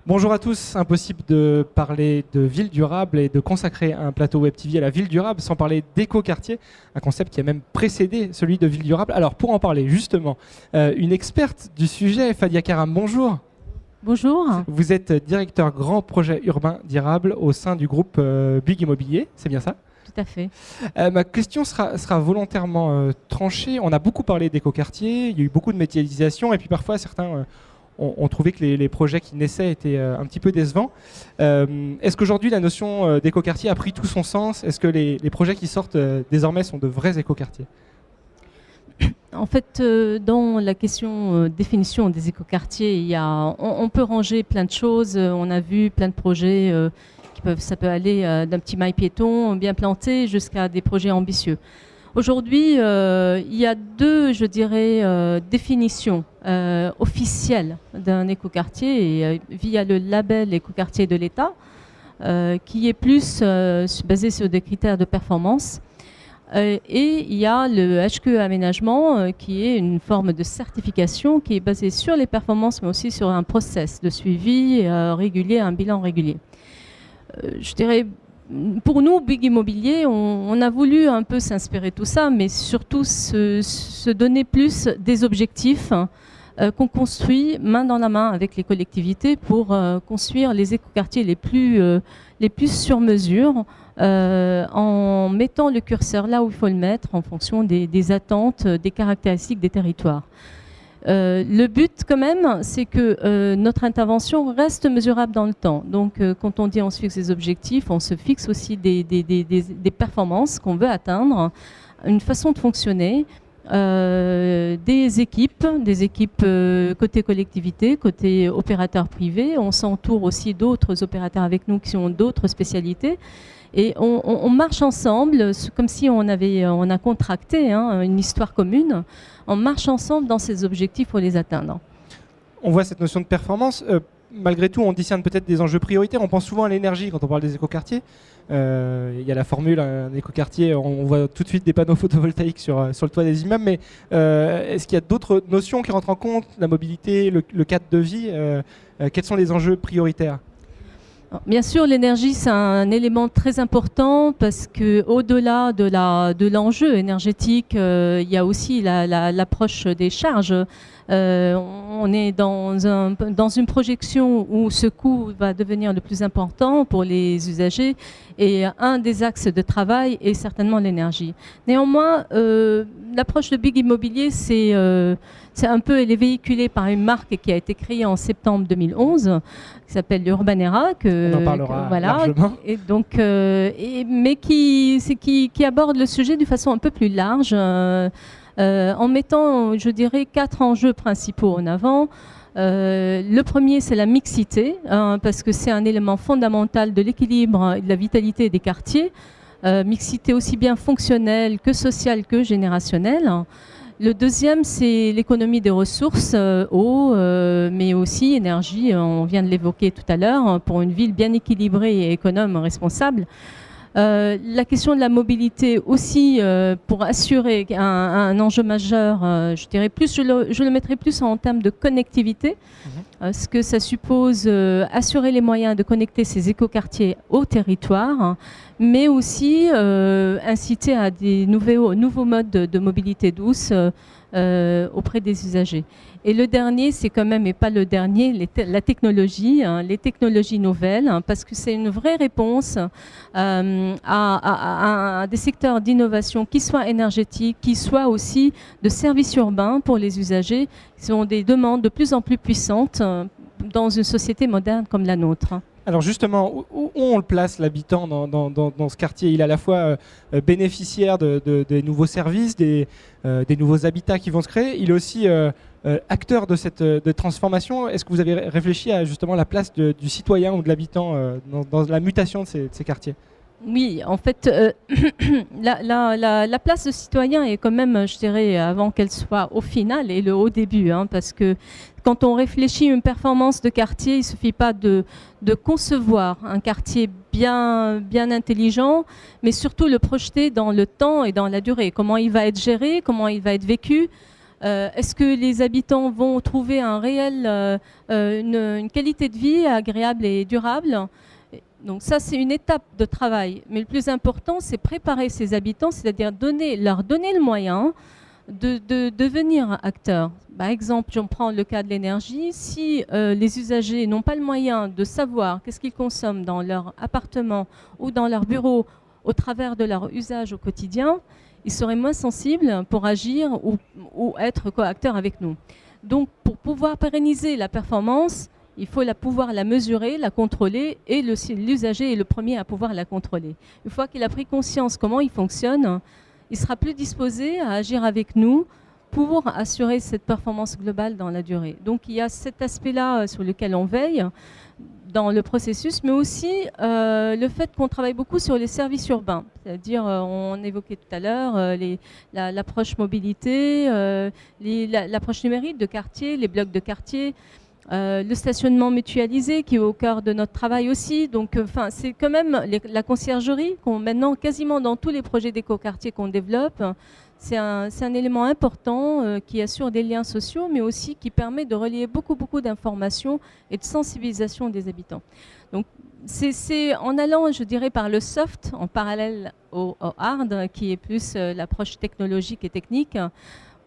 Bonjour à tous, impossible de parler de ville durable et de consacrer un plateau Web TV à la ville durable sans parler d'éco-quartier, un concept qui a même précédé celui de ville durable. Alors pour en parler justement, une experte du sujet, Fadia Karam, bonjour. Bonjour. Vous êtes directeur grand projet urbain durable au sein du groupe Big Immobilier, c'est bien ça? Tout à fait. Ma question sera volontairement tranchée. On a beaucoup parlé d'éco-quartier, il y a eu beaucoup de médiatisation et puis parfois certains ont trouvé que les projets qui naissaient étaient un petit peu décevants. Est-ce qu'aujourd'hui la notion d'éco-quartier a pris tout son sens? Est-ce que les projets qui sortent désormais sont de vrais éco-quartiers? En fait, dans la question définition des écoquartiers, on peut ranger plein de choses. On a vu plein de projets ça peut aller d'un petit maille piéton bien planté jusqu'à des projets ambitieux. Aujourd'hui, il y a deux, je dirais, définitions officielles d'un écoquartier via le label écoquartier de l'État, qui est plus basé sur des critères de performance. Et il y a le HQE aménagement qui est une forme de certification qui est basée sur les performances mais aussi sur un process de suivi régulier, un bilan régulier. Je dirais, pour nous, Big Immobilier, on a voulu un peu s'inspirer de tout ça, mais surtout se donner plus des objectifs qu'on construit main dans la main avec les collectivités pour construire les écoquartiers les plus sur mesure, en mettant le curseur là où il faut le mettre en fonction des attentes, des caractéristiques des territoires. Le but quand même, c'est que notre intervention reste mesurable dans le temps. Donc quand on dit on se fixe des objectifs, on se fixe aussi des performances qu'on veut atteindre, une façon de fonctionner, des équipes côté collectivité, côté opérateurs privés. On s'entoure aussi d'autres opérateurs avec nous qui ont d'autres spécialités. Et on marche ensemble, comme si on a contracté une histoire commune. On marche ensemble dans ces objectifs pour les atteindre. On voit cette notion de performance. Malgré tout, on discerne peut-être des enjeux prioritaires. On pense souvent à l'énergie quand on parle des écoquartiers. Il y a la formule, un écoquartier, on voit tout de suite des panneaux photovoltaïques sur le toit des immeubles. Mais est-ce qu'il y a d'autres notions qui rentrent en compte? La mobilité, le cadre de vie, quels sont les enjeux prioritaires? Bien sûr, l'énergie, c'est un élément très important parce qu'au-delà de l'enjeu énergétique, il y a aussi l'approche des charges. On est dans une projection où ce coût va devenir le plus important pour les usagers et un des axes de travail est certainement l'énergie. Néanmoins, l'approche de Big Immobilier, c'est un peu, elle est véhiculée par une marque qui a été créée en septembre 2011, qui s'appelle Urbanera. On en parlera largement. Et donc, mais qui aborde le sujet d'une façon un peu plus large, en mettant, je dirais, 4 enjeux principaux en avant. Le premier, c'est la mixité, parce que c'est un élément fondamental de l'équilibre et de la vitalité des quartiers. Mixité aussi bien fonctionnelle que sociale que générationnelle. Le deuxième, c'est l'économie des ressources, eau, mais aussi énergie, on vient de l'évoquer tout à l'heure, pour une ville bien équilibrée et économe, responsable. La question de la mobilité aussi, pour assurer un enjeu majeur, je dirais plus, je le mettrais plus en termes de connectivité, ce que ça suppose assurer les moyens de connecter ces écoquartiers au territoire, mais aussi inciter à des nouveaux modes de mobilité douce auprès des usagers. Et le dernier, c'est quand même, et pas le dernier, la technologie, les technologies nouvelles, parce que c'est une vraie réponse à des secteurs d'innovation qui soient énergétiques, qui soient aussi de services urbains pour les usagers, qui sont des demandes de plus en plus puissantes dans une société moderne comme la nôtre. Alors justement, où on le place, l'habitant, dans ce quartier? Il est à la fois bénéficiaire des nouveaux services, des nouveaux habitats qui vont se créer. Il est aussi acteur de cette transformation. Est-ce que vous avez réfléchi à justement la place du citoyen ou de l'habitant dans la mutation de ces quartiers? Oui, en fait, la place de citoyen est quand même, je dirais, avant qu'elle soit au final et au début, parce que quand on réfléchit une performance de quartier, il ne suffit pas de concevoir un quartier bien intelligent, mais surtout le projeter dans le temps et dans la durée. Comment il va être géré, comment il va être vécu, Est-ce que les habitants vont trouver une qualité de vie agréable et durable? Donc ça, c'est une étape de travail. Mais le plus important, c'est préparer ces habitants, c'est-à-dire leur donner le moyen de devenir acteurs. Par exemple, j'en prends le cas de l'énergie. Si les usagers n'ont pas le moyen de savoir qu'est-ce qu'ils consomment dans leur appartement ou dans leur bureau au travers de leur usage au quotidien, ils seraient moins sensibles pour agir ou être co-acteurs avec nous. Donc, pour pouvoir pérenniser la performance, il faut pouvoir la mesurer, la contrôler, et l'usager est le premier à pouvoir la contrôler. Une fois qu'il a pris conscience comment il fonctionne, il sera plus disposé à agir avec nous pour assurer cette performance globale dans la durée. Donc il y a cet aspect-là sur lequel on veille dans le processus, mais aussi le fait qu'on travaille beaucoup sur les services urbains. C'est-à-dire, on évoquait tout à l'heure l'approche mobilité, l'approche numérique de quartier, les blocs de quartier, le stationnement mutualisé qui est au cœur de notre travail aussi. Donc, c'est quand même la conciergerie qu'on maintenant quasiment dans tous les projets d'éco-quartier qu'on développe. C'est un élément important qui assure des liens sociaux, mais aussi qui permet de relier beaucoup d'informations et de sensibilisation des habitants. Donc, c'est en allant, je dirais, par le soft, en parallèle au hard, qui est plus l'approche technologique et technique.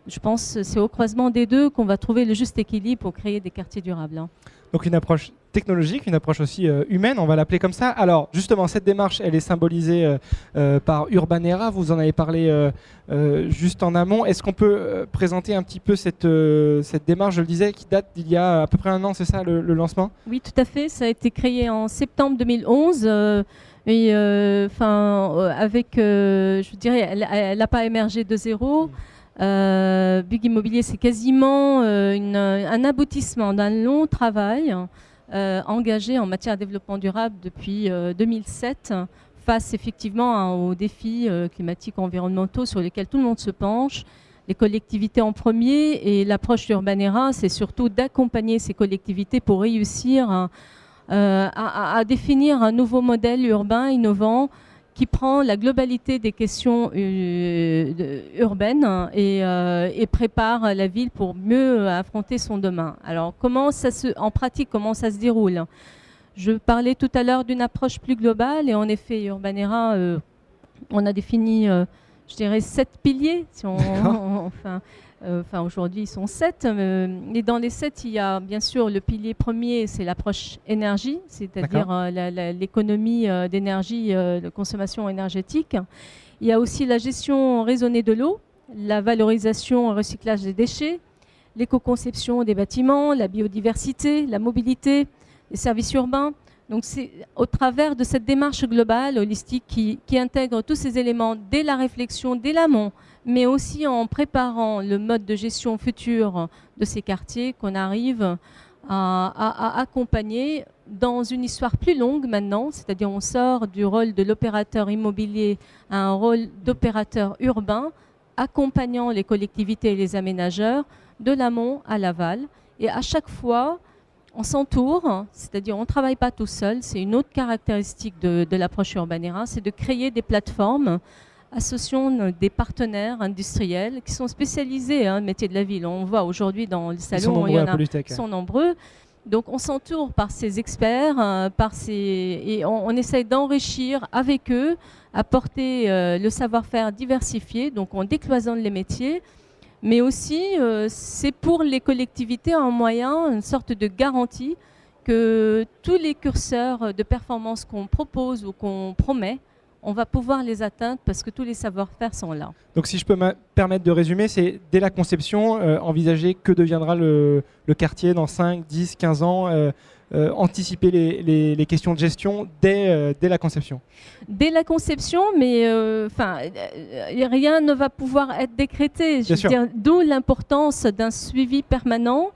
Je pense que c'est au croisement des deux qu'on va trouver le juste équilibre pour créer des quartiers durables. Donc une approche technologique, une approche aussi humaine, on va l'appeler comme ça. Alors justement, cette démarche, elle est symbolisée par Urbanera. Vous en avez parlé juste en amont. Est-ce qu'on peut présenter un petit peu cette démarche, je le disais, qui date d'il y a à peu près un an, c'est ça le lancement? Oui, tout à fait. Ça a été créé en septembre 2011. Je dirais, elle n'a pas émergé de zéro. Bug Immobilier, c'est quasiment un aboutissement d'un long travail engagé en matière de développement durable depuis 2007, face effectivement aux défis climatiques et environnementaux sur lesquels tout le monde se penche, les collectivités en premier, et l'approche d'Urbanera, c'est surtout d'accompagner ces collectivités pour réussir à définir un nouveau modèle urbain innovant qui prend la globalité des questions urbaines et prépare la ville pour mieux affronter son demain. Alors, en pratique, comment ça se déroule? Je parlais tout à l'heure d'une approche plus globale, et en effet, Urbanera, on a défini, je dirais, 7 piliers. Si aujourd'hui, ils sont 7. Et dans les 7, il y a bien sûr le pilier premier, c'est l'approche énergie, c'est-à-dire l'économie d'énergie, de consommation énergétique. Il y a aussi la gestion raisonnée de l'eau, la valorisation et recyclage des déchets, l'éco-conception des bâtiments, la biodiversité, la mobilité, les services urbains. Donc c'est au travers de cette démarche globale, holistique, qui intègre tous ces éléments dès la réflexion, dès l'amont, mais aussi en préparant le mode de gestion futur de ces quartiers, qu'on arrive à accompagner dans une histoire plus longue maintenant, c'est-à-dire on sort du rôle de l'opérateur immobilier à un rôle d'opérateur urbain, accompagnant les collectivités et les aménageurs de l'amont à l'aval. Et à chaque fois, on s'entoure, c'est-à-dire on ne travaille pas tout seul. C'est une autre caractéristique de l'approche Urbanera, c'est de créer des plateformes associant des partenaires industriels qui sont spécialisés dans le métier de la ville. On voit aujourd'hui dans les salons, ils sont nombreux. Donc on s'entoure par ces experts, et on essaye d'enrichir avec eux, apporter le savoir-faire diversifié. Donc on décloisonne les métiers. Mais aussi, c'est pour les collectivités un moyen, une sorte de garantie que tous les curseurs de performance qu'on propose ou qu'on promet, on va pouvoir les atteindre parce que tous les savoir-faire sont là. Donc si je peux me permettre de résumer, c'est dès la conception, envisager que deviendra le quartier dans 5, 10, 15 ans, anticiper les questions de gestion dès la conception. Dès la conception, mais rien ne va pouvoir être décrété. D'où l'importance d'un suivi permanent,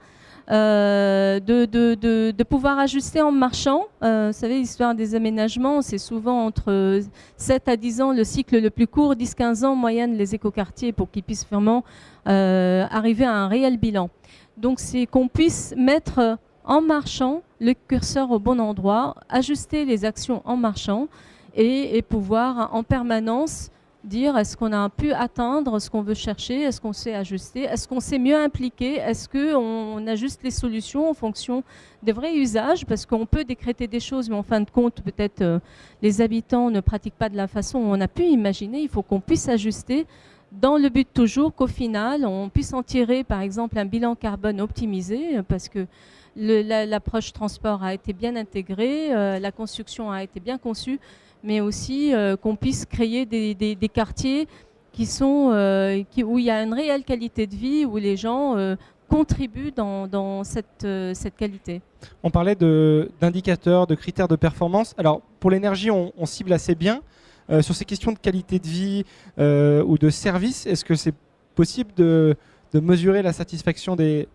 de pouvoir ajuster en marchant. Vous savez, l'histoire des aménagements, c'est souvent entre 7 à 10 ans le cycle le plus court, 10-15 ans en moyenne les écoquartiers pour qu'ils puissent vraiment arriver à un réel bilan. Donc c'est qu'on puisse mettre en marchant le curseur au bon endroit, ajuster les actions en marchant et pouvoir en permanence dire est-ce qu'on a pu atteindre ce qu'on veut chercher, est-ce qu'on s'est ajusté, est-ce qu'on s'est mieux impliqué, est-ce qu'on ajuste les solutions en fonction des vrais usages, parce qu'on peut décréter des choses, mais en fin de compte, peut-être les habitants ne pratiquent pas de la façon où on a pu imaginer. Il faut qu'on puisse ajuster dans le but toujours qu'au final, on puisse en tirer, par exemple, un bilan carbone optimisé, parce que l'approche transport a été bien intégrée, la construction a été bien conçue, mais aussi qu'on puisse créer des quartiers où il y a une réelle qualité de vie, où les gens contribuent dans cette qualité. On parlait d'indicateurs, de critères de performance. Alors, pour l'énergie, on cible assez bien. Sur ces questions de qualité de vie ou de service, est-ce que c'est possible de mesurer la satisfaction des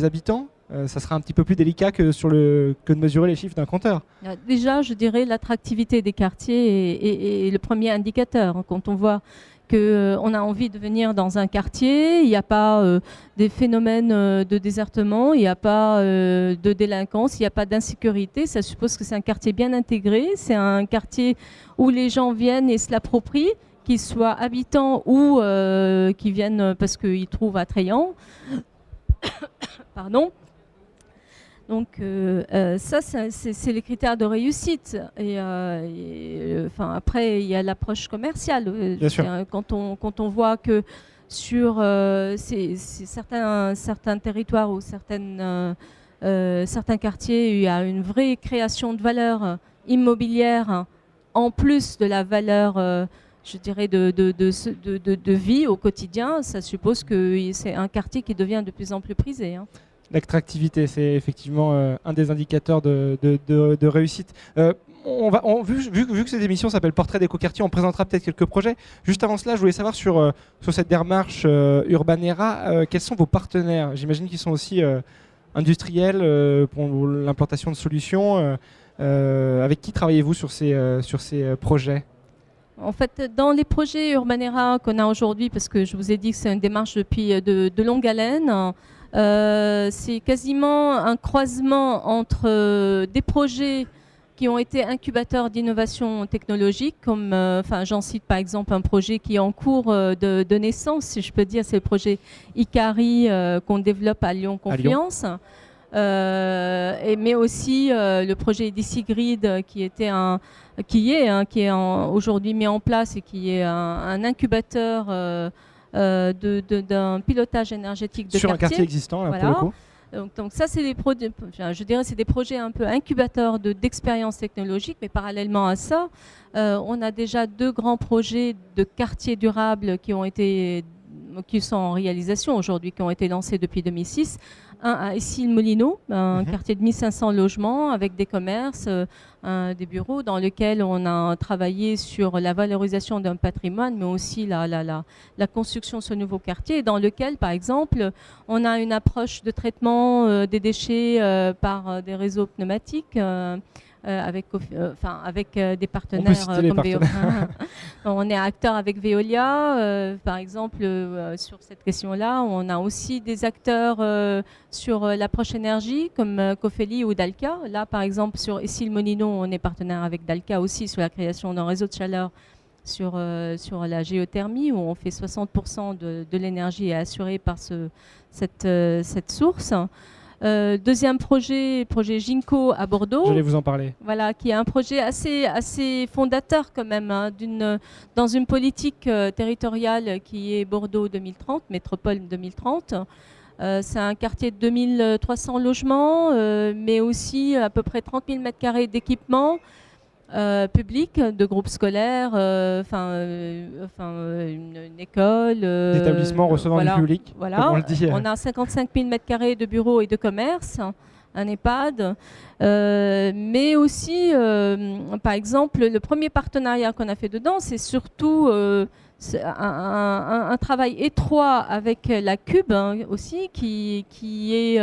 habitants ? Ça sera un petit peu plus délicat que de mesurer les chiffres d'un compteur. Déjà, je dirais l'attractivité des quartiers est le premier indicateur. Quand on voit qu'on a envie de venir dans un quartier, il n'y a pas des phénomènes de désertement, il n'y a pas de délinquance, il n'y a pas d'insécurité. Ça suppose que c'est un quartier bien intégré, c'est un quartier où les gens viennent et se l'approprient, qu'ils soient habitants ou qui viennent parce qu'ils trouvent attrayant. Pardon. Donc ça, c'est les critères de réussite. Après, il y a l'approche commerciale. Bien sûr. Quand on voit que sur certains territoires ou certains quartiers, il y a une vraie création de valeur immobilière en plus de la valeur, je dirais, de vie au quotidien, ça suppose que c'est un quartier qui devient de plus en plus prisé. L'attractivité, c'est effectivement un des indicateurs de réussite. Vu que cette émission s'appelle Portrait d'écoquartier, on présentera peut-être quelques projets. Juste avant cela, je voulais savoir sur cette démarche Urbanera, quels sont vos partenaires ? J'imagine qu'ils sont aussi industriels pour l'implantation de solutions. Avec qui travaillez-vous sur ces projets ? En fait, dans les projets Urbanera qu'on a aujourd'hui, parce que je vous ai dit que c'est une démarche depuis de longue haleine, c'est quasiment un croisement entre des projets qui ont été incubateurs d'innovation technologique, comme j'en cite par exemple un projet qui est en cours de naissance, si je peux dire, c'est le projet Icari qu'on développe à Lyon Confluence. Mais aussi le projet DC Grid qui est aujourd'hui mis en place et qui est un incubateur d'un pilotage énergétique de sur quartier. Un quartier existant, là, voilà. pour le coup. Donc ça, c'est c'est des projets un peu incubateurs d'expérience technologique, mais parallèlement à ça, on a déjà 2 grands projets de quartiers durables qui sont en réalisation aujourd'hui, qui ont été lancés depuis 2006. Un à Issy-le-Molineau, un quartier de 1500 logements avec des commerces, des bureaux, dans lequel on a travaillé sur la valorisation d'un patrimoine, mais aussi la construction de ce nouveau quartier, et dans lequel, par exemple, on a une approche de traitement des déchets par des réseaux pneumatiques, avec des partenaires comme Veolia. On est acteur avec Veolia, par exemple, sur cette question-là. On a aussi des acteurs sur l'approche énergie, comme Cofeli ou Dalca. Là, par exemple, sur Issy-le-Molineau, on est partenaire avec Dalca aussi sur la création d'un réseau de chaleur sur la géothermie, où on fait 60% de l'énergie est assurée par cette source. Deuxième projet Ginko à Bordeaux. J'allais vous en parler. Voilà, qui est un projet assez fondateur quand même, dans une politique territoriale qui est Bordeaux 2030, métropole 2030. C'est un quartier de 2300 logements, mais aussi à peu près 30 000 m² d'équipements publics, de groupes scolaires, une école. D'établissements recevant du public, voilà. comme on le dit. On a 55 000 m² de bureaux et de commerces, un EHPAD, mais aussi, par exemple, le premier partenariat qu'on a fait dedans, c'est surtout un travail étroit avec la Cube aussi, qui est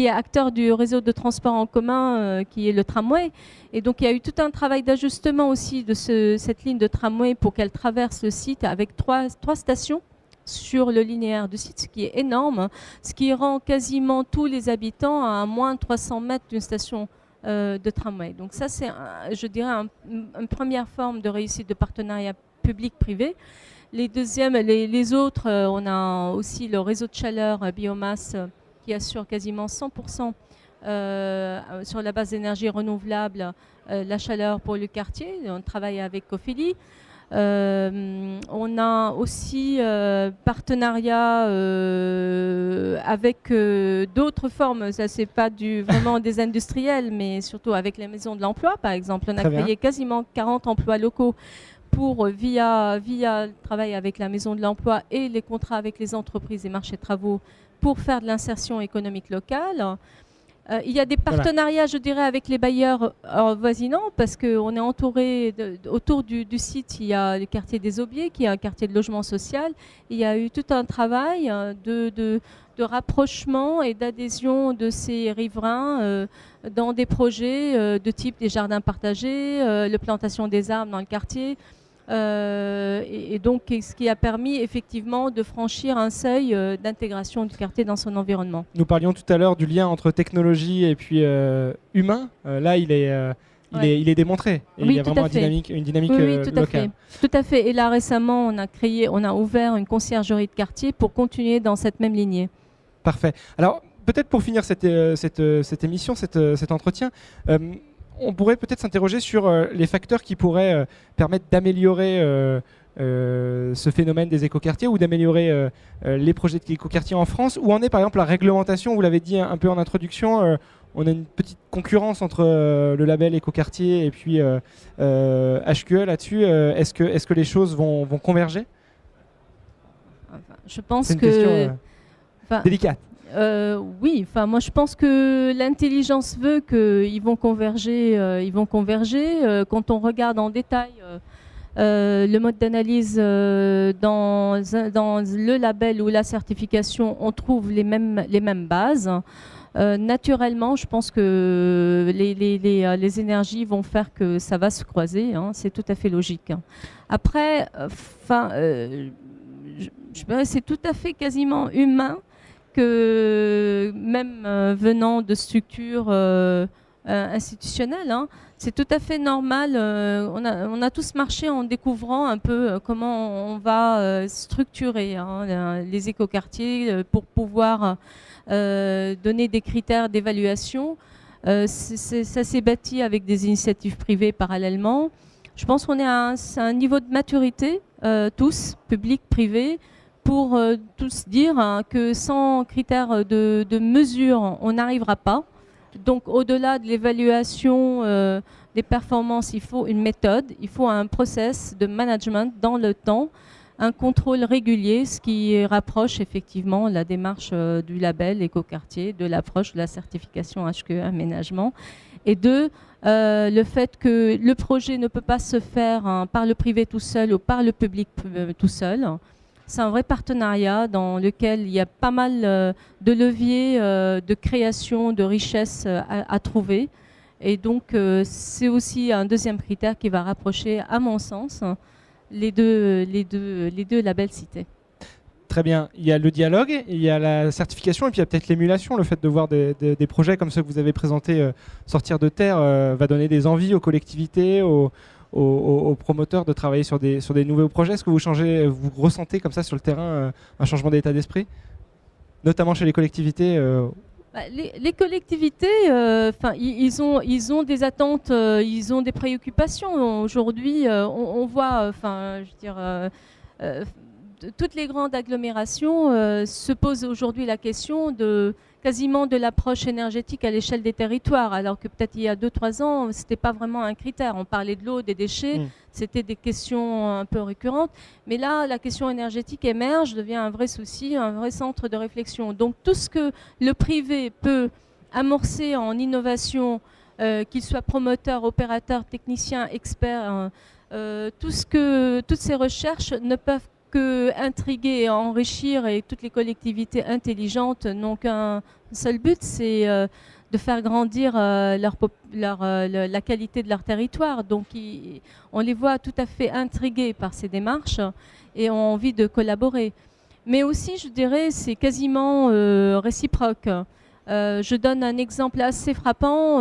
acteur du réseau de transport en commun, qui est le tramway. Et donc il y a eu tout un travail d'ajustement aussi de cette ligne de tramway pour qu'elle traverse le site avec trois stations sur le linéaire du site, ce qui est énorme, ce qui rend quasiment tous les habitants à moins de 300 mètres d'une station de tramway. Donc ça, c'est, je dirais, une première forme de réussite de partenariat public-privé. Les autres, on a aussi le réseau de chaleur biomasse qui assure quasiment 100% sur la base d'énergie renouvelable la chaleur pour le quartier. On travaille avec Cofili. On a aussi partenariat avec d'autres formes. Ça, c'est pas vraiment des industriels, mais surtout avec les maisons de l'emploi, par exemple. On a créé quasiment 40 emplois locaux via le travail avec la maison de l'emploi et les contrats avec les entreprises et marchés de travaux pour faire de l'insertion économique locale. Il y a des partenariats, je dirais, avec les bailleurs voisinants parce qu'on est entouré, autour du site, il y a le quartier des Aubiers, qui est un quartier de logement social. Il y a eu tout un travail de rapprochement et d'adhésion de ces riverains dans des projets de type des jardins partagés, la plantation des arbres dans le quartier. Et donc, ce qui a permis effectivement de franchir un seuil d'intégration du quartier dans son environnement. Nous parlions tout à l'heure du lien entre technologie et puis humain. Là, il est démontré. Et il y a vraiment une dynamique locale. Tout à fait. Et là, récemment, on a ouvert une conciergerie de quartier pour continuer dans cette même lignée. Parfait. Alors, peut-être pour finir cette émission, cet entretien, on pourrait peut-être s'interroger sur les facteurs qui pourraient permettre d'améliorer ce phénomène des écoquartiers ou d'améliorer les projets d'écoquartiers en France. Où en est par exemple la réglementation? Vous l'avez dit un peu en introduction, on a une petite concurrence entre le label écoquartier et puis HQE là-dessus. Est-ce que les choses vont converger? Je pense C'est une question délicate. Oui, moi je pense que l'intelligence veut qu'ils vont converger. Quand on regarde en détail le mode d'analyse dans le label ou la certification, on trouve les mêmes bases. Naturellement, je pense que les énergies vont faire que ça va se croiser. C'est tout à fait logique. Après, je dirais c'est tout à fait quasiment humain que même venant de structures institutionnelles, c'est tout à fait normal. On a tous marché en découvrant un peu comment on va structurer les écoquartiers pour pouvoir donner des critères d'évaluation. Ça s'est bâti avec des initiatives privées parallèlement. Je pense qu'on est à un niveau de maturité, tous, public, privé, pour tous dire que sans critères de mesure, on n'arrivera pas. Donc, au-delà de l'évaluation des performances, il faut une méthode, il faut un process de management dans le temps, un contrôle régulier, ce qui rapproche effectivement la démarche du label écoquartier, de l'approche de la certification HQE aménagement. Et le fait que le projet ne peut pas se faire par le privé tout seul ou par le public tout seul. C'est un vrai partenariat dans lequel il y a pas mal de leviers de création, de richesse à trouver. Et donc, c'est aussi un deuxième critère qui va rapprocher, à mon sens, les deux labels cités. Très bien. Il y a le dialogue, il y a la certification et puis il y a peut-être l'émulation. Le fait de voir des projets comme ceux que vous avez présentés sortir de terre va donner des envies aux collectivités, aux promoteurs de travailler sur des nouveaux projets. Est-ce que vous ressentez comme ça sur le terrain un changement d'état d'esprit, notamment chez les collectivités Les collectivités, ils ont des attentes, ils ont des préoccupations. Aujourd'hui, on voit, toutes les grandes agglomérations se posent aujourd'hui la question quasiment de l'approche énergétique à l'échelle des territoires, alors que peut-être il y a 2-3 ans, ce n'était pas vraiment un critère. On parlait de l'eau, des déchets, c'était des questions un peu récurrentes. Mais là, la question énergétique émerge, devient un vrai souci, un vrai centre de réflexion. Donc tout ce que le privé peut amorcer en innovation, qu'il soit promoteur, opérateur, technicien, expert, toutes ces recherches ne peuvent que intriguer et enrichir, et toutes les collectivités intelligentes n'ont qu'un seul but, c'est de faire grandir la qualité de leur territoire. Donc on les voit tout à fait intrigués par ces démarches et ont envie de collaborer. Mais aussi, je dirais, c'est quasiment réciproque. Je donne un exemple assez frappant.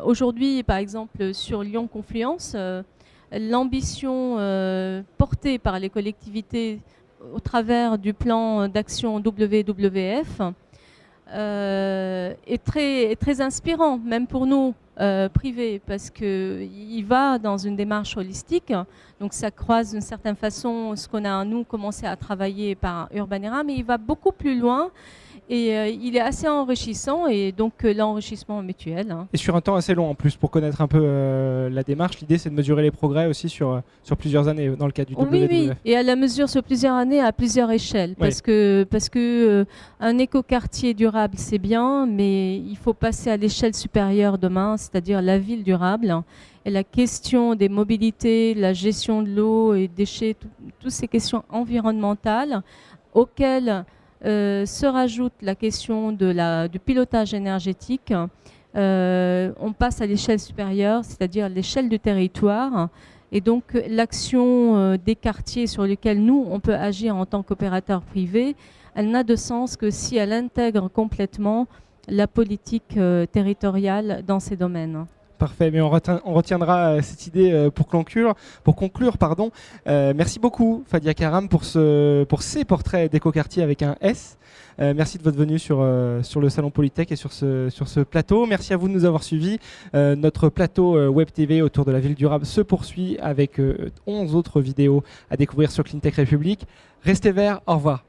Aujourd'hui, par exemple, sur Lyon-Confluence, l'ambition portée par les collectivités au travers du plan d'action WWF est très inspirant, même pour nous privés, parce qu'il va dans une démarche holistique. Donc ça croise d'une certaine façon ce qu'on a, nous, commencé à travailler par Urbanera, mais il va beaucoup plus loin. Et il est assez enrichissant, et donc l'enrichissement mutuel. Et sur un temps assez long en plus, pour connaître un peu la démarche, l'idée c'est de mesurer les progrès aussi sur plusieurs années dans le cas du WWF. Oui, et à la mesure sur plusieurs années, à plusieurs échelles. Oui. Parce que un écoquartier durable, c'est bien, mais il faut passer à l'échelle supérieure demain, c'est-à-dire la ville durable. Et la question des mobilités, la gestion de l'eau et déchets, toutes ces questions environnementales auxquelles se rajoute la question du pilotage énergétique. On passe à l'échelle supérieure, c'est-à-dire l'échelle du territoire. Et donc l'action des quartiers sur lesquels nous, on peut agir en tant qu'opérateur privé, elle n'a de sens que si elle intègre complètement la politique territoriale dans ces domaines. Parfait, mais on retiendra cette idée pour conclure. Merci beaucoup Fadia Karam pour ces portraits d'écoquartier avec un S. Merci de votre venue sur le Salon Polytech et sur ce plateau. Merci à vous de nous avoir suivis. Notre plateau Web TV autour de la ville durable se poursuit avec 11 autres vidéos à découvrir sur Cleantech République. Restez verts, au revoir.